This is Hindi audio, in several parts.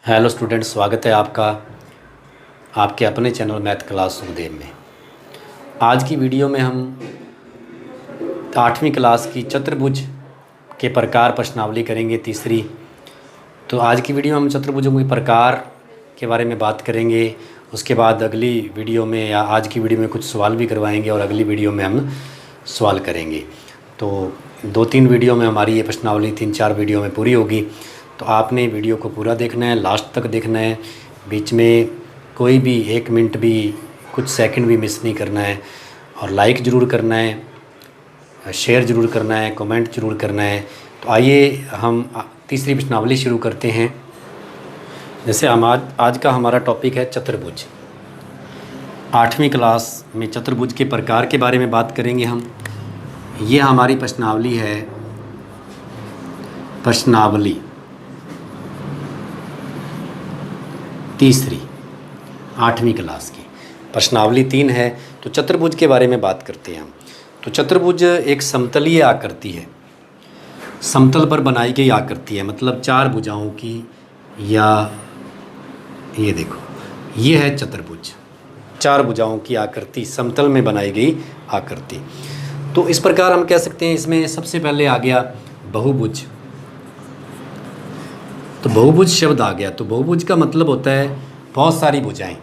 हेलो स्टूडेंट, स्वागत है आपका आपके अपने चैनल मैथ क्लास सुखदेव में। आज की वीडियो में हम 8वीं क्लास की चतुर्भुज के प्रकार प्रश्नावली करेंगे तीसरी। तो आज की वीडियो में हम चतुर्भुजों के प्रकार के बारे में बात करेंगे। उसके बाद अगली वीडियो में या आज की वीडियो में कुछ सवाल भी करवाएंगे और अगली वीडियो में हम सवाल करेंगे। तो 2-3 वीडियो में हमारी ये प्रश्नावली 3-4 वीडियो में पूरी होगी। तो आपने वीडियो को पूरा देखना है, लास्ट तक देखना है, बीच में कोई भी 1 मिनट भी कुछ सेकंड भी मिस नहीं करना है। और लाइक ज़रूर करना है, शेयर ज़रूर करना है, कमेंट ज़रूर करना है। तो आइए हम तीसरी प्रश्नावली शुरू करते हैं। जैसे हम आज का हमारा टॉपिक है चतुर्भुज। 8वीं क्लास में चतुर्भुज के प्रकार के बारे में बात करेंगे हम। ये हमारी प्रश्नावली है, प्रश्नावली तीसरी 8वीं क्लास की। प्रश्नावली 3 है। तो चतुर्भुज के बारे में बात करते हैं हम। तो चतुर्भुज एक समतलीय आकृति है, समतल पर बनाई गई आकृति है, मतलब 4 भुजाओं की। या ये देखो, ये है चतुर्भुज, 4 भुजाओं की आकृति, समतल में बनाई गई आकृति। तो इस प्रकार हम कह सकते हैं। इसमें सबसे पहले आ गया बहुभुज। तो बहुभुज शब्द आ गया। तो बहुभुज का मतलब होता है बहुत सारी भुजाएं।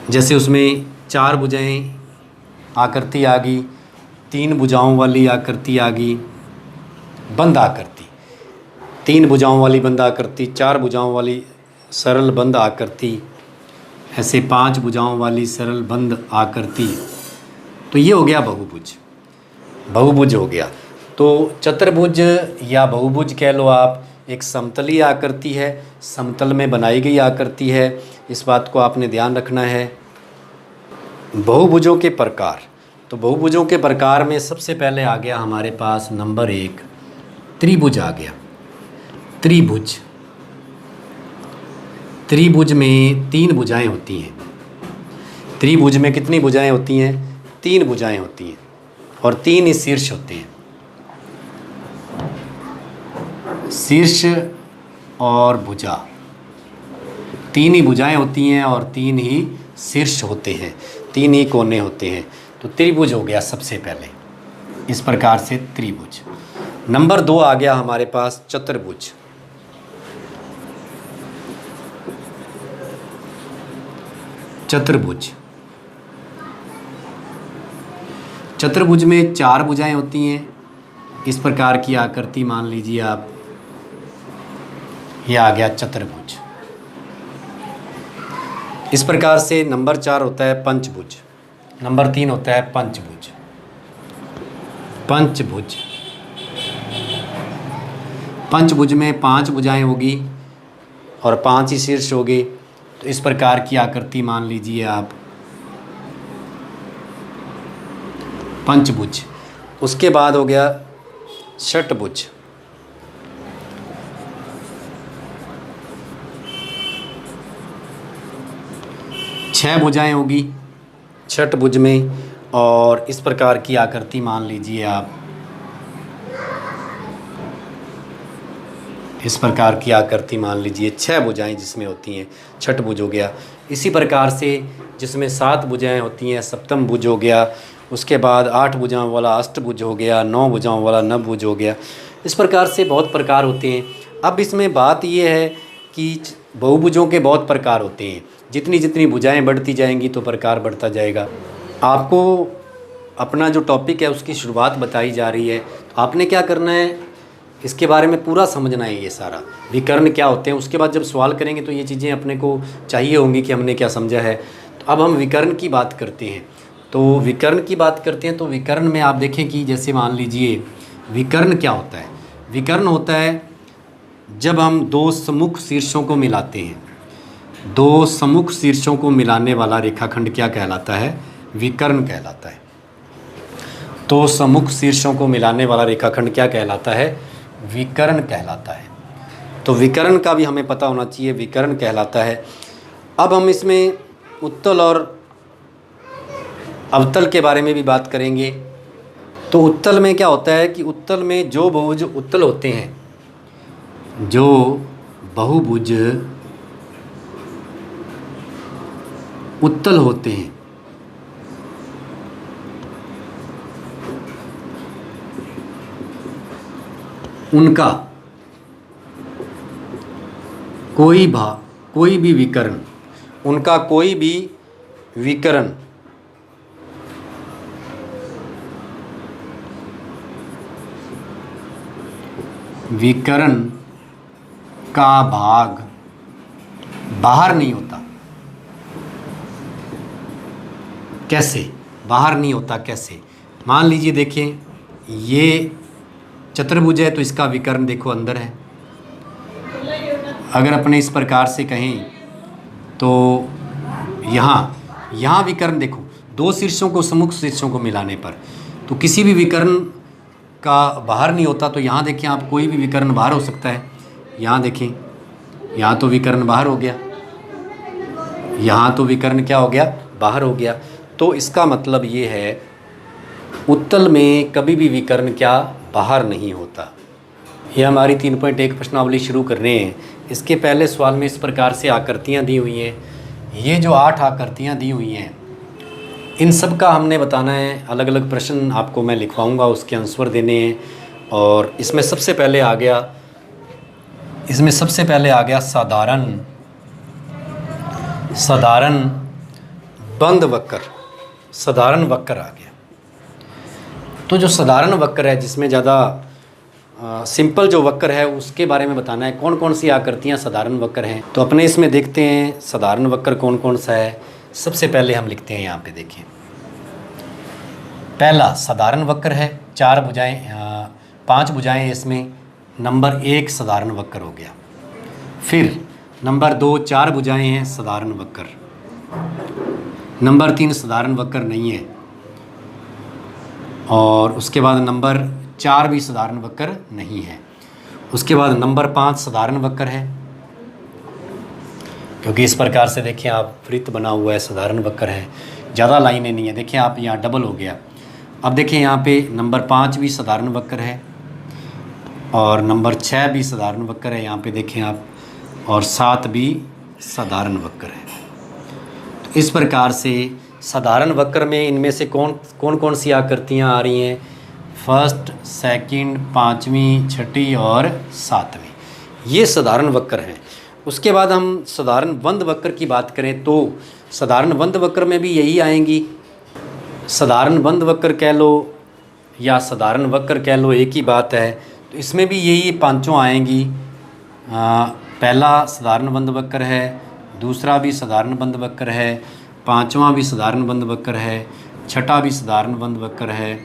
जैसे उसमें 4 भुजाएं आकृति आ गई, 3 भुजाओं वाली आकृति आ गई, बंद आकृति, 3 भुजाओं वाली बंद आकृति, 4 भुजाओं वाली सरल बंद आकृति, ऐसे 5 भुजाओं वाली सरल बंद आकृति। तो ये हो गया बहुभुज, बहुभुज हो गया। तो चतुर्भुज या बहुभुज कह लो आप, एक समतलीय आकृति है, समतल में बनाई गई आकृति है। इस बात को आपने ध्यान रखना है। बहुभुजों के प्रकार। तो बहुभुजों के प्रकार में सबसे पहले आ गया हमारे पास नंबर 1 त्रिभुज आ गया। त्रिभुज, त्रिभुज में 3 भुजाएं होती हैं। त्रिभुज में कितनी भुजाएं होती हैं? 3 भुजाएं होती हैं और 3 ही शीर्ष होते हैं। शीर्ष और भुजा, 3 ही भुजाएं होती हैं और 3 ही शीर्ष होते हैं, 3 ही कोने होते हैं। तो त्रिभुज हो गया सबसे पहले, इस प्रकार से त्रिभुज। नंबर 2 आ गया हमारे पास चतुर्भुज। चतुर्भुज, चतुर्भुज में 4 भुजाएं होती हैं। इस प्रकार की आकृति मान लीजिए आप, यह आ गया चतुर्भुज। इस प्रकार से नंबर 4 होता है पंचभुज। नंबर 3 होता है पंचभुज। पंचभुज, पंचभुज में 5 भुजाएं होगी और 5 ही शीर्ष होगी। तो इस प्रकार की आकृति मान लीजिए आप, पंचभुज। उसके बाद हो गया षटभुज। 6 भुजाएं होगी षटभुज में और इस प्रकार की आकृति मान लीजिए आप, इस प्रकार की आकृति मान लीजिए 6 भुजाएं जिसमें होती हैं, षटभुज हो गया। इसी प्रकार से जिसमें 7 भुजाएं होती हैं सप्तम भुज हो गया। उसके बाद 8 भुजाओं वाला अष्टभुज हो गया, 9 भुजाओं वाला नवभुज हो गया। इस प्रकार से बहुत प्रकार होते हैं। अब इसमें बात यह है कि बहुभुजों के बहुत प्रकार होते हैं। जितनी जितनी भुजाएं बढ़ती जाएंगी तो प्रकार बढ़ता जाएगा। आपको अपना जो टॉपिक है उसकी शुरुआत बताई जा रही है। तो आपने क्या करना है, इसके बारे में पूरा समझना है। ये सारा विकर्ण क्या होते हैं, उसके बाद जब सवाल करेंगे तो ये चीज़ें अपने को चाहिए होंगी कि हमने क्या समझा है। तो अब हम विकर्ण की बात करते हैं। तो विकर्ण की बात करते हैं। तो विकर्ण में आप देखें कि जैसे मान लीजिए विकर्ण क्या होता है। विकर्ण होता है जब हम 2 सम्मुख शीर्षों को मिलाते हैं। 2 सम्मुख शीर्षों को मिलाने वाला रेखाखंड क्या कहलाता है? विकर्ण कहलाता है। 2 सम्मुख शीर्षों को मिलाने वाला रेखाखंड क्या कहलाता है? विकर्ण कहलाता है। तो विकर्ण का भी हमें पता होना चाहिए, विकर्ण कहलाता है। अब हम इसमें उत्तल और अवतल के बारे में भी बात करेंगे। तो उत्तल में क्या होता है कि उत्तल में जो बहुभुज उत्तल होते हैं, जो बहुभुज उत्तल होते हैं। उनका कोई भी विकर्ण, उनका कोई भी विकर्ण का भाग बाहर नहीं होता। कैसे बाहर नहीं होता? कैसे? मान लीजिए देखिए, ये चतुर्भुज है तो इसका विकर्ण देखो अंदर है। अगर अपने इस प्रकार से कहें तो यहाँ विकर्ण देखो, दो शीर्षों को सम्मुख शीर्षों को मिलाने पर तो किसी भी विकर्ण का बाहर नहीं होता। तो यहाँ देखें आप, कोई भी विकर्ण बाहर हो सकता है। यहाँ देखें, यहाँ तो विकर्ण बाहर हो गया, यहाँ तो विकर्ण क्या हो गया? बाहर हो गया। तो इसका मतलब ये है उत्तल में कभी भी विकर्ण क्या बाहर नहीं होता। ये हमारी 3.1 प्रश्नावली शुरू कर रहे हैं। इसके पहले सवाल में इस प्रकार से आकृतियाँ दी हुई हैं। ये जो 8 आकृतियाँ दी हुई हैं, इन सब का हमने बताना है। अलग अलग प्रश्न आपको मैं लिखवाऊंगा, उसके आंसर देने हैं। और इसमें सबसे पहले आ गया साधारण बंद वक्र। साधारण वक्र आ गया। तो जो साधारण वक्र है, जिसमें ज़्यादा सिंपल जो वक्र है, उसके बारे में बताना है। कौन कौन सी आकृतियाँ साधारण वक्र हैं, तो अपने इसमें देखते हैं साधारण वक्र कौन कौन सा है। सबसे पहले हम लिखते हैं, यहाँ पे देखिए, पहला साधारण वक्र है, 4 भुजाएं, 5 भुजाएं हैं इसमें। नंबर 1 साधारण वक्र हो गया। फिर नंबर 2 4 भुजाएं हैं, साधारण वक्र। नंबर 3 साधारण वक्र नहीं है। और उसके बाद नंबर 4 भी साधारण वक्र नहीं है। उसके बाद नंबर 5 साधारण वक्र है, क्योंकि इस प्रकार से देखिए आप, वृत्त बना हुआ है, साधारण वक्र है, ज़्यादा लाइनें नहीं है। देखिए आप, यहाँ डबल हो गया। अब देखिए यहाँ पे नंबर 5 भी साधारण वक्र है और नंबर 6 भी साधारण वक्र है, यहाँ पे देखें आप, और 7 भी साधारण वक्र है। तो इस प्रकार से साधारण वक्र में इनमें से कौन सी आकृतियाँ आ रही हैं? फर्स्ट, सेकंड, 5वीं, 6ठी और 7वीं, ये साधारण वक्र हैं। उसके बाद हम साधारण बंद वक्र की बात करें तो साधारण बंद वक्र में भी यही आएंगी। साधारण बंद वक्र कह लो या साधारण वक्र कह लो, एक ही बात है। तो इसमें भी यही पांचों आएंगी। पहला साधारण बंद वक्र है, दूसरा भी साधारण बंद वक्र है, 5वां भी साधारण बंद वक्र है, 6ठा भी साधारण बंद वक्र है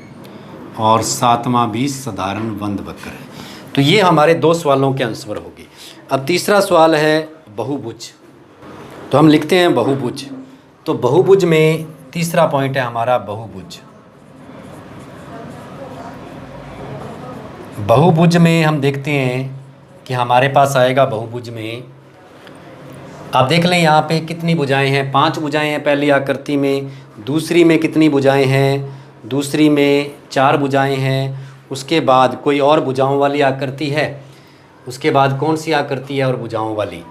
और 7वां भी साधारण बंद वक्र है। तो ये हमारे 2 सवालों के आंसर हो गए। अब तीसरा सवाल है बहुभुज। तो हम लिखते हैं बहुभुज। तो बहुभुज में तीसरा पॉइंट है हमारा बहुभुज। बहुभुज में हम देखते हैं कि हमारे पास आएगा बहुभुज में, आप देख लें यहाँ पे कितनी भुजाएं हैं? 5 भुजाएं हैं पहली आकृति में। दूसरी में कितनी भुजाएं हैं? दूसरी में 4 भुजाएं हैं। उसके बाद कोई और भुजाओं वाली आकृति है। उसके बाद कौन सी आकृति है और भुजाओं वाली?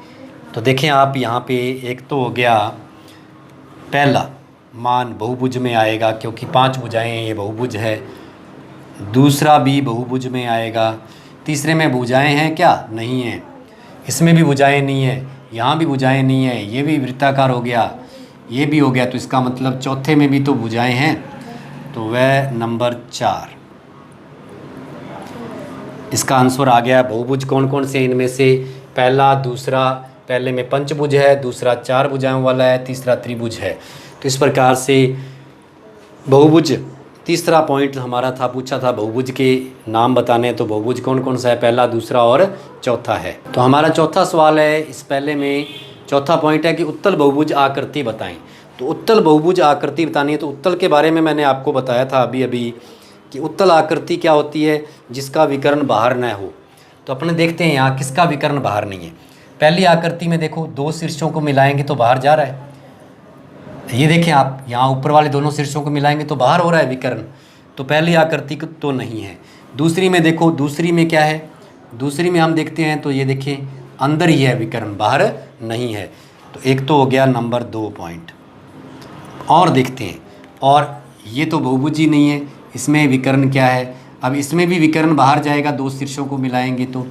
तो देखें आप, यहाँ पे एक तो हो गया पहला मान बहुभुज में आएगा, क्योंकि 5 भुजाएं हैं, ये बहुभुज है। दूसरा भी बहुभुज में आएगा। तीसरे में भुजाएं हैं क्या? नहीं है। इसमें भी भुजाएं नहीं है, यहाँ भी भुजाएं नहीं है, ये भी वृत्ताकार हो गया, ये भी हो गया। तो इसका मतलब चौथे में भी तो भुजाएं हैं, तो वह नंबर 4। इसका आंसर आ गया। बहुभुज कौन कौन से? इनमें से पहला, दूसरा, पहले में पंचभुज है, दूसरा 4 भुजाओं वाला है, तीसरा त्रिभुज है। तो इस प्रकार से बहुभुज, तीसरा पॉइंट हमारा था, पूछा था बहुभुज के नाम बताने। तो बहुभुज कौन कौन सा है? पहला, दूसरा और चौथा है। तो हमारा चौथा सवाल है, इस पहले में चौथा पॉइंट है कि उत्तल बहुभुज आकृति बताएं। तो उत्तल बहुभुज आकृति बतानी है। तो उत्तल के बारे में मैंने आपको बताया था अभी अभी कि उत्तल आकृति क्या होती है? जिसका विकर्ण बाहर न हो। तो अपने देखते हैं यहाँ किसका विकर्ण बाहर नहीं है। पहली आकृति में देखो, 2 शीर्षों को मिलाएंगे तो बाहर जा रहा है। ये देखें आप, यहाँ ऊपर वाले दोनों शीर्षों को मिलाएंगे तो बाहर हो रहा है विकर्ण। तो पहली आकृति तो नहीं है। दूसरी में देखो, दूसरी में क्या है? दूसरी में हम देखते हैं तो ये देखिए अंदर ही है विकर्ण, बाहर नहीं है। तो एक तो हो गया नंबर 2 पॉइंट। और देखते हैं, और ये तो बहुभुज ही नहीं है, इसमें विकर्ण क्या है। अब इसमें भी विकर्ण बाहर जाएगा, दो शीर्षों को मिलाएंगे तो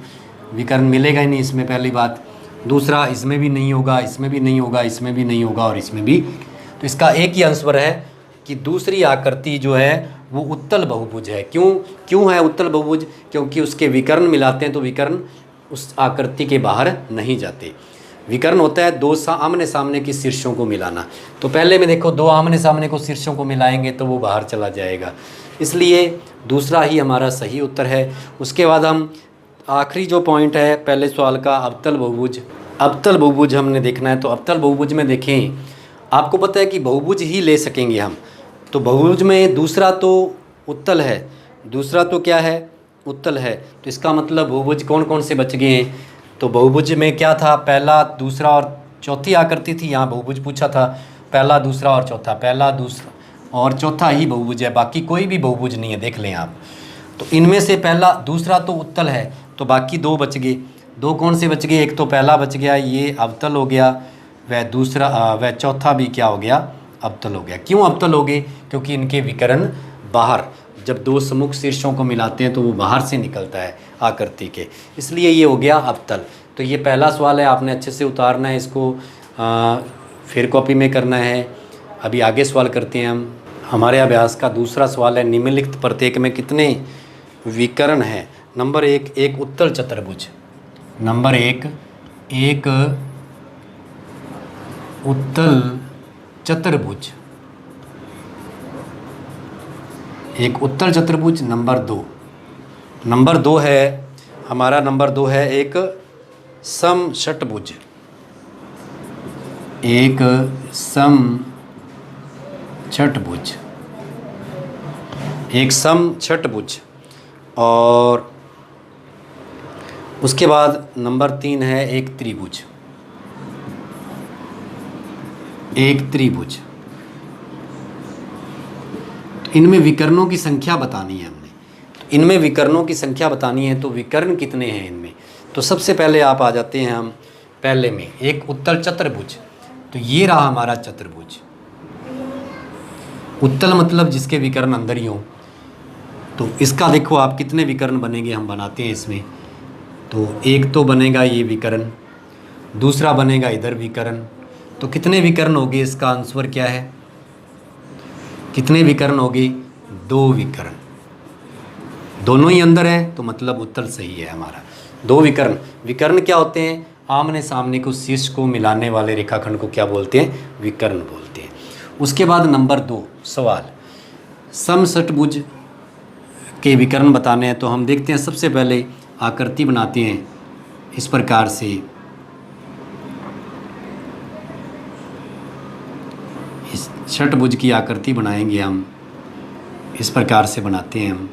विकर्ण मिलेगा ही नहीं इसमें, पहली बात। दूसरा, इसमें भी नहीं होगा, इसमें भी नहीं होगा, इसमें भी नहीं होगा और इसमें भी। तो इसका एक ही आंसर है कि दूसरी आकृति जो है वो उत्तल बहुभुज है। क्यों है उत्तल बहुभुज? क्योंकि उसके विकर्ण मिलाते हैं तो विकर्ण उस आकृति के बाहर नहीं जाते। विकर्ण होता है दो आमने सामने की शीर्षों को मिलाना। तो पहले में देखो, दो आमने सामने को शीर्षों को मिलाएंगे तो वो बाहर चला जाएगा, इसलिए दूसरा ही हमारा सही उत्तर है। उसके बाद हम आखिरी जो पॉइंट है पहले सवाल का, अवतल बहुभुज। अवतल बहुभुज हमने देखना है। तो अवतल बहुभुज में देखें, आपको पता है कि बहुभुज ही ले सकेंगे हम। तो बहुभुज में दूसरा तो उत्तल है, दूसरा तो क्या है, उत्तल है। तो इसका मतलब बहुभुज कौन कौन से बच गए हैं? तो बहुभुज में क्या था, पहला, दूसरा और चौथी आकृति थी। यहाँ बहुभुज पूछा था, पहला, दूसरा और चौथा, पहला, दूसरा और चौथा ही बहुभुज है, बाकी कोई भी बहुभुज नहीं है, देख लें आप। तो इनमें से पहला, दूसरा तो उत्तल है, तो बाकी दो बच गए। दो कौन से बच गए? एक तो पहला बच गया, ये अवतल हो गया, वह दूसरा वह चौथा भी क्या हो गया, अवतल हो गया। क्यों अवतल हो गए? क्योंकि इनके विकर्ण बाहर, जब दो सम्मुख शीर्षों को मिलाते हैं तो वो बाहर से निकलता है आकृति के, इसलिए ये हो गया अवतल। तो ये पहला सवाल है, आपने अच्छे से उतारना है इसको, फिर कॉपी में करना है। अभी आगे सवाल करते हैं हम। हमारे अभ्यास का दूसरा सवाल है, निम्नलिखित प्रत्येक में कितने विकर्ण हैं? नंबर 1, एक उत्तल चतुर्भुज। नंबर 1, एक उत्तल चतुर्भुज, एक उत्तल चतुर्भुज। नंबर 2 है हमारा, नंबर 2 है एक समषटभुज, एक समषटभुज, एक समषटभुज। और उसके बाद नंबर 3 है एक त्रिभुज, एक त्रिभुज। तो इनमें विकर्णों की संख्या बतानी है हमने। तो इनमें विकर्णों की संख्या बतानी है, तो विकर्ण कितने हैं इनमें? तो सबसे पहले आप आ जाते हैं हम पहले में, एक उत्तल चतुर्भुज। तो ये रहा हमारा चतुर्भुज। उत्तल मतलब जिसके विकर्ण अंदर ही हों। तो इसका देखो आप कितने विकर्ण बनेंगे, हम बनाते हैं इसमें। तो एक तो बनेगा ये विकर्ण, दूसरा बनेगा इधर विकर्ण। तो कितने विकर्ण हो गए? इसका आंसर क्या है? कितने विकर्ण हो गए? 2 विकर्ण। दोनों ही अंदर है तो मतलब उत्तल सही है हमारा। 2 विकर्ण। विकर्ण क्या होते हैं? आमने सामने को, शीर्ष को मिलाने वाले रेखाखंड को क्या बोलते हैं? विकर्ण बोलते हैं। उसके बाद नंबर 2 सवाल, समषटभुज के विकर्ण बताने हैं। तो हम देखते हैं, सबसे पहले आकृति बनाते हैं इस प्रकार से। इस षटभुज की आकृति बनाएंगे हम, इस प्रकार से बनाते हैं हम।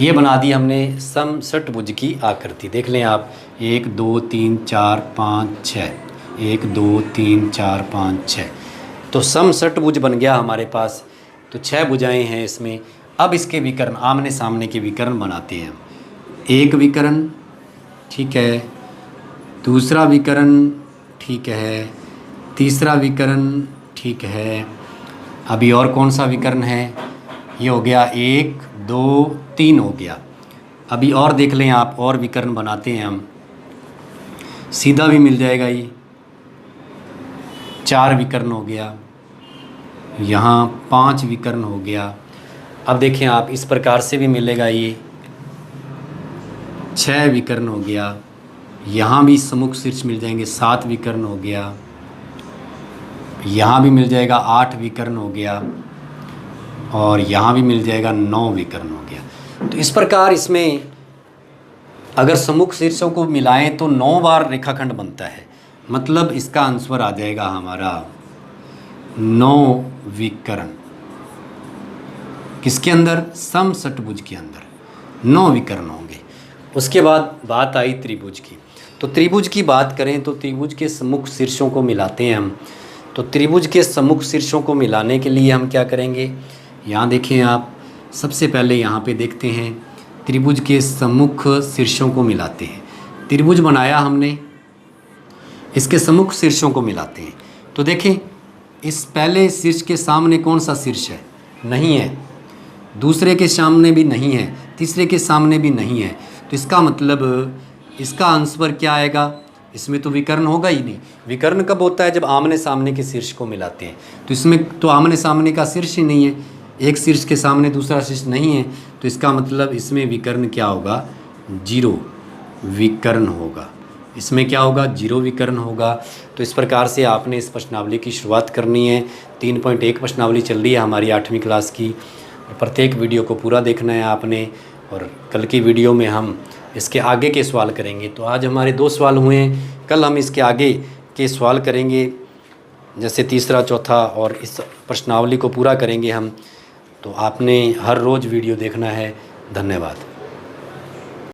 ये बना दी हमने समषटभुज की आकृति। देख लें आप, 1 2 3 4 5 6, 1 2 3 4 5 6। तो समषटभुज बन गया हमारे पास। तो 6 भुजाएं हैं इसमें। अब इसके विकर्ण, आमने सामने के विकर्ण बनाते हैं हम। एक विकर्ण, ठीक है, दूसरा विकर्ण, ठीक है, तीसरा विकर्ण, ठीक है। अभी और कौन सा विकर्ण है? ये हो गया 1 2 3 हो गया। अभी और देख लें आप, और विकर्ण बनाते हैं हम, सीधा भी मिल जाएगा ये। 4 विकर्ण हो गया, यहाँ 5 विकर्ण हो गया। अब देखें आप, इस प्रकार से भी मिलेगा ये, 6 विकर्ण हो गया। यहाँ भी सम्मुख शीर्ष मिल जाएंगे, 7 विकर्ण हो गया। यहाँ भी मिल जाएगा 8 विकर्ण हो गया, और यहाँ भी मिल जाएगा 9 विकर्ण हो गया। तो इस प्रकार इसमें अगर सम्मुख शीर्षों को मिलाएं तो 9 बार रेखाखंड बनता है। मतलब इसका आंसर आ जाएगा हमारा 9 विकर्ण। किसके अंदर? समषटभुज के अंदर 9 विकर्ण होंगे। उसके बाद बात आई त्रिभुज की। तो त्रिभुज की बात करें तो त्रिभुज के सम्मुख शीर्षों को मिलाते हैं हम। तो त्रिभुज के सम्मुख शीर्षों को मिलाने के लिए हम क्या करेंगे? यहाँ देखें आप, सबसे पहले यहाँ पे देखते हैं त्रिभुज के सम्मुख शीर्षों को मिलाते हैं। त्रिभुज बनाया हमने, इसके सम्मुख शीर्षों को मिलाते हैं। तो देखें, इस पहले शीर्ष के सामने कौन सा शीर्ष है? नहीं है। दूसरे के सामने भी नहीं है, तीसरे के सामने भी नहीं है। तो इसका मतलब इसका आंसर क्या आएगा? इसमें तो विकर्ण होगा ही नहीं। विकर्ण कब होता है? जब आमने सामने के शीर्ष को मिलाते हैं। तो इसमें तो आमने सामने का शीर्ष ही नहीं है, एक शीर्ष के सामने दूसरा शीर्ष नहीं है। तो इसका मतलब इसमें विकर्ण क्या होगा? जीरो विकर्ण होगा। इसमें क्या होगा? जीरो विकर्ण होगा। तो इस प्रकार से आपने इस प्रश्नावली की शुरुआत करनी है। 3.1 प्रश्नावली चल रही है हमारी 8वीं क्लास की। प्रत्येक वीडियो को पूरा देखना है आपने, और कल की वीडियो में हम इसके आगे के सवाल करेंगे। तो आज हमारे 2 सवाल हुए हैं, कल हम इसके आगे के सवाल करेंगे, जैसे तीसरा, चौथा, और इस प्रश्नावली को पूरा करेंगे हम। तो आपने हर रोज़ वीडियो देखना है। धन्यवाद।